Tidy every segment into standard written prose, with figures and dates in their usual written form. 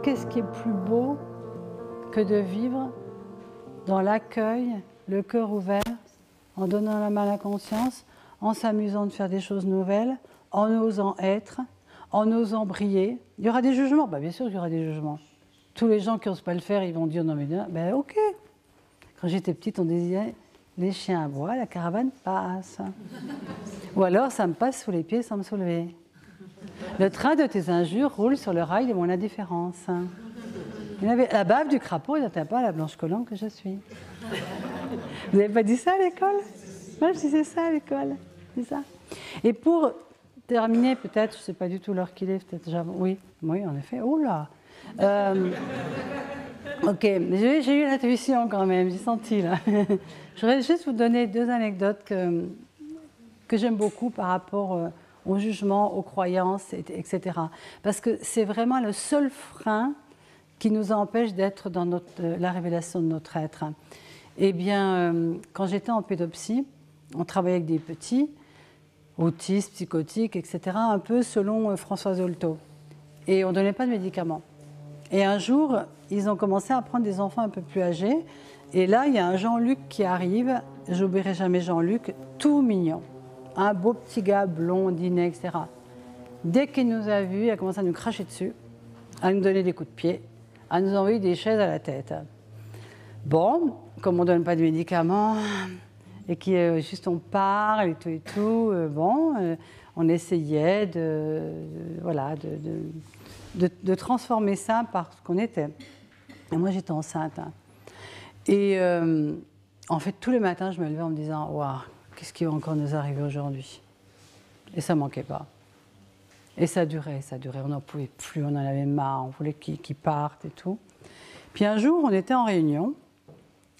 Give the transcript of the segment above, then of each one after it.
Qu'est-ce qui est plus beau que de vivre dans l'accueil, le cœur ouvert, en donnant la main à la conscience, en s'amusant de faire des choses nouvelles, en osant être, en osant briller. Il y aura des jugements, bien sûr qu'il y aura des jugements. Tous les gens qui n'osent pas le faire, ils vont dire non mais ben ok. Quand j'étais petite, on disait les chiens aboient, la caravane passe. Ou alors ça me passe sous les pieds sans me soulever. Le train de tes injures roule sur le rail de mon indifférence. La bave du crapaud n'atteint pas la blanche colombe que je suis. Vous n'avez pas dit ça à l'école? Moi, je disais ça à l'école. C'est ça. Et pour terminer, peut-être, je ne sais pas du tout l'heure qu'il est, peut-être déjà. Oui, en effet. Oh là. Ok, j'ai eu l'intuition quand même, j'ai senti là. Je voudrais juste vous donner deux anecdotes que j'aime beaucoup par rapport au jugement, aux croyances, etc. Parce que c'est vraiment le seul frein qui nous empêche d'être dans la révélation de notre être. Eh bien, quand j'étais en pédopsie, on travaillait avec des petits, autistes, psychotiques, etc., un peu selon Françoise Dolto. Et on ne donnait pas de médicaments. Et un jour, ils ont commencé à prendre des enfants un peu plus âgés. Et là, il y a un Jean-Luc qui arrive. J'oublierai jamais Jean-Luc, tout mignon. Un beau petit gars, blondinet, etc. Dès qu'il nous a vus, il a commencé à nous cracher dessus, à nous donner des coups de pied, à nous envoyer des chaises à la tête. Bon, comme on ne donne pas de médicaments, et que juste on parle et tout, on essayait de transformer ça par ce qu'on était. Et moi, j'étais enceinte. Et en fait, tous les matins, je me levais en me disant « Waouh, qu'est-ce qui va encore nous arriver aujourd'hui ?» Et ça ne manquait pas. Et ça durait. On n'en pouvait plus, on en avait marre, on voulait qu'ils partent et tout. Puis un jour, on était en réunion.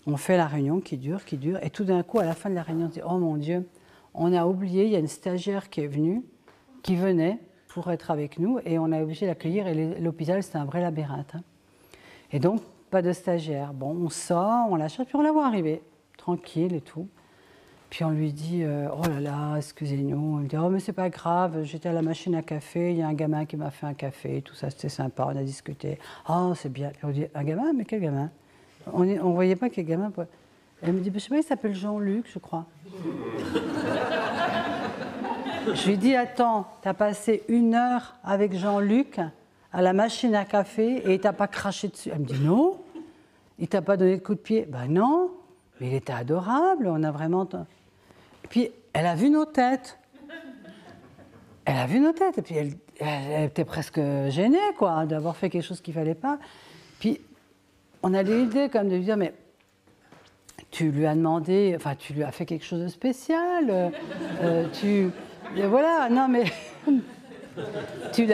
On fait la réunion qui dure, et tout d'un coup, à la fin de la réunion, on se dit « Oh mon Dieu, on a oublié, il y a une stagiaire qui venait pour être avec nous, et on a obligé de l'accueillir, et l'hôpital, c'était un vrai labyrinthe. Et donc, pas de stagiaire. Bon, on sort, on la cherche, puis on la voit arriver, tranquille et tout. Puis on lui dit « Oh là là, excusez-nous ». On lui dit « Oh mais c'est pas grave, j'étais à la machine à café, il y a un gamin qui m'a fait un café, tout ça, c'était sympa, on a discuté. Oh, c'est bien ». On dit « Un gamin? Mais quel gamin ?» On ne voyait pas quel gamin. Elle me dit « Je sais pas, il s'appelle Jean-Luc, je crois ». Je lui dis « Attends, tu as passé 1 heure avec Jean-Luc à la machine à café et il ne t'a pas craché dessus ?» Elle me dit « Non. Il ne t'a pas donné de coup de pied ?» « Ben non, mais il était adorable, on a vraiment... » Et puis, elle a vu nos têtes. Et puis elle était presque gênée, quoi, d'avoir fait quelque chose qu'il ne fallait pas. Puis, on a l'idée quand même de lui dire « Mais tu lui as demandé... Enfin, tu lui as fait quelque chose de spécial. Voilà, non mais...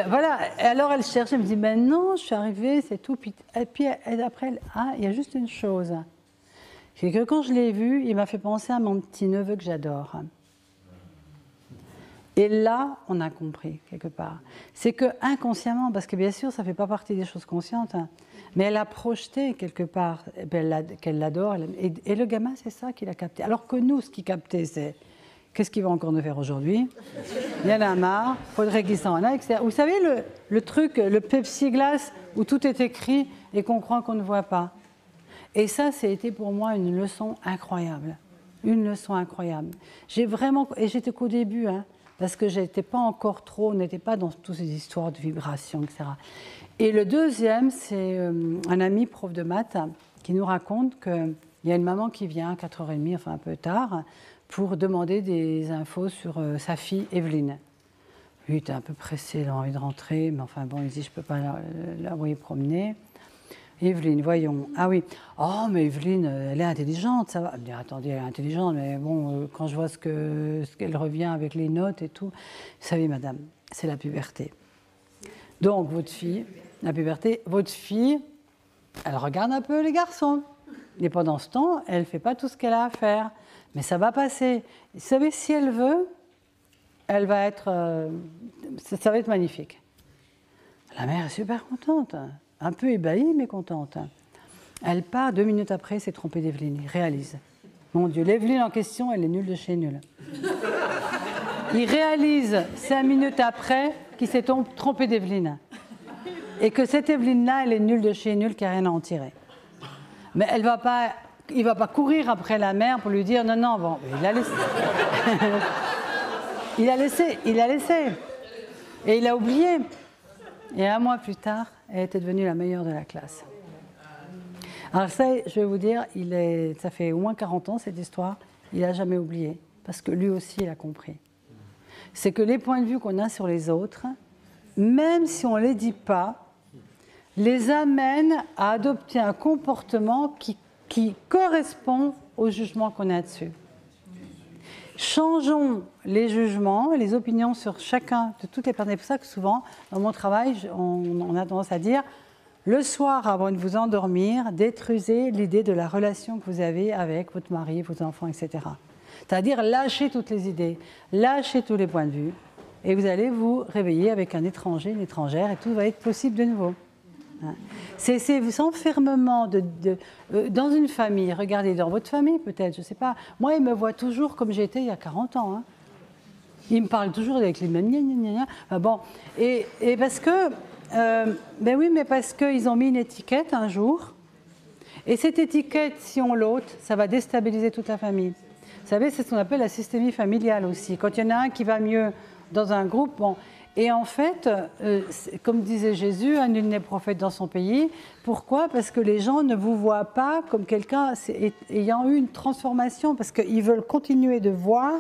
Voilà. Et alors elle cherchait, elle me dit « Ben non, je suis arrivée, c'est tout. » Et puis après, il y a juste une chose. C'est que quand je l'ai vu, il m'a fait penser à mon petit-neveu que j'adore. Et là, on a compris, quelque part. C'est que inconsciemment, parce que bien sûr, ça ne fait pas partie des choses conscientes, mais elle a projeté quelque part qu'elle l'adore. Et le gamin, c'est ça qu'il a capté. Alors que nous, ce qu'il captait, c'est qu'est-ce qu'il va encore nous faire aujourd'hui? Il y en a marre, il faudrait qu'il s'en aille, etc. Vous savez, le truc, le Pepsi Glace, où tout est écrit et qu'on croit qu'on ne voit pas. Et ça, été pour moi une leçon incroyable. Une leçon incroyable. Et j'étais qu'au début, parce que j'étais pas encore trop, on n'était pas dans toutes ces histoires de vibrations, etc. Et le deuxième, c'est un ami prof de maths qui nous raconte qu'il y a une maman qui vient à 4h30, enfin un peu tard, pour demander des infos sur sa fille Evelyne. Lui, il était un peu pressé, il a envie de rentrer, mais enfin bon, il dit, je ne peux pas l'envoyer promener. Evelyne, voyons. Ah oui. Oh, mais Evelyne, elle est intelligente, ça va. Elle me dit, attendez, elle est intelligente, mais bon, quand je vois ce qu'elle revient avec les notes et tout. Vous savez, madame, c'est la puberté. Donc, votre fille, elle regarde un peu les garçons. Et pendant ce temps, elle ne fait pas tout ce qu'elle a à faire. Mais ça va passer. Vous savez, si elle veut, elle va être... ça va être magnifique. La mère est super contente. Un peu ébahie, mais contente. Elle part, 2 minutes après, s'est trompée d'Evelyne. Il réalise. Mon Dieu, l'Evelyne en question, elle est nulle de chez nulle. Il réalise 5 minutes après qu'il s'est trompé d'Evelyne. et que cette Evelyne-là, elle est nulle de chez nulle, qui n'a rien à en tirer. Mais il ne va pas courir après la mère pour lui dire non, non, bon, il a laissé. il a laissé. Et il a oublié. Et un mois plus tard, elle était devenue la meilleure de la classe. Alors ça, je vais vous dire, ça fait au moins 40 ans cette histoire, il n'a jamais oublié, parce que lui aussi, il a compris. C'est que les points de vue qu'on a sur les autres, même si on ne les dit pas, les amènent à adopter un comportement qui correspond au jugement qu'on a dessus. Changeons les jugements, les opinions sur chacun de toutes les personnes. C'est pour ça que souvent, dans mon travail, on a tendance à dire le soir, avant de vous endormir, détruisez l'idée de la relation que vous avez avec votre mari, vos enfants, etc. C'est-à-dire lâchez toutes les idées, lâchez tous les points de vue, et vous allez vous réveiller avec un étranger, une étrangère, et tout va être possible de nouveau. C'est cet enfermement dans une famille. Regardez, dans votre famille peut-être, je ne sais pas. Moi, il me voit toujours comme j'étais il y a 40 ans. Hein. Il me parle toujours avec les mêmes gna. Enfin, bon, et parce que, ben oui, mais parce qu'ils ont mis une étiquette un jour, et cette étiquette, si on l'ôte, ça va déstabiliser toute la famille. Vous savez, c'est ce qu'on appelle la systémie familiale aussi. Quand il y en a un qui va mieux dans un groupe, bon. Et en fait, comme disait Jésus, nul n'est prophète dans son pays. Pourquoi? Parce que les gens ne vous voient pas comme quelqu'un ayant eu une transformation, parce qu'ils veulent continuer de voir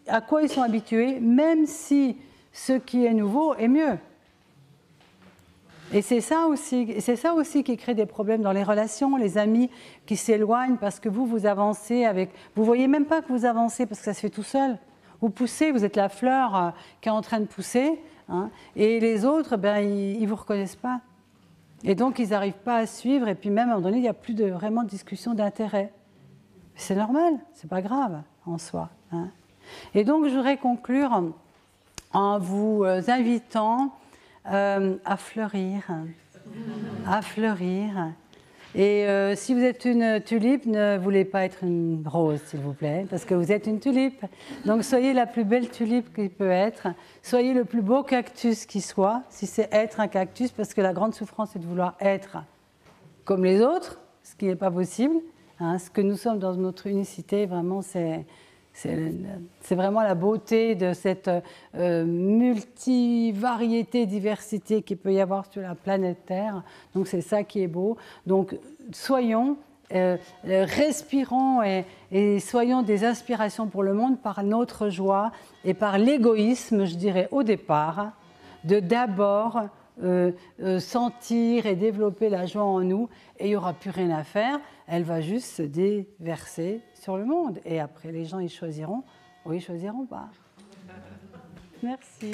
à quoi ils sont habitués, même si ce qui est nouveau est mieux. Et c'est ça aussi qui crée des problèmes dans les relations, les amis qui s'éloignent parce que vous avancez avec... Vous ne voyez même pas que vous avancez parce que ça se fait tout seul. Vous poussez, vous êtes la fleur qui est en train de pousser, hein, et les autres, ben, ils ne vous reconnaissent pas. Et donc, ils n'arrivent pas à suivre, et puis même, à un moment donné, il n'y a plus vraiment de discussion d'intérêt. C'est normal, ce n'est pas grave en soi. Hein. Et donc, je voudrais conclure en vous invitant à fleurir. À fleurir. Et si vous êtes une tulipe, ne voulez pas être une rose, s'il vous plaît, parce que vous êtes une tulipe. Donc soyez la plus belle tulipe qui peut être, soyez le plus beau cactus qui soit, si c'est être un cactus, parce que la grande souffrance, c'est de vouloir être comme les autres, ce qui n'est pas possible. Hein, ce que nous sommes dans notre unicité, vraiment, c'est vraiment la beauté de cette multivariété, diversité qu'il peut y avoir sur la planète Terre. Donc c'est ça qui est beau. Donc soyons, respirons et soyons des inspirations pour le monde par notre joie et par l'égoïsme, je dirais, au départ, de d'abord sentir et développer la joie en nous, et il n'y aura plus rien à faire, elle va juste se déverser sur le monde. Et après, les gens, ils choisiront ou ils choisiront pas. Merci.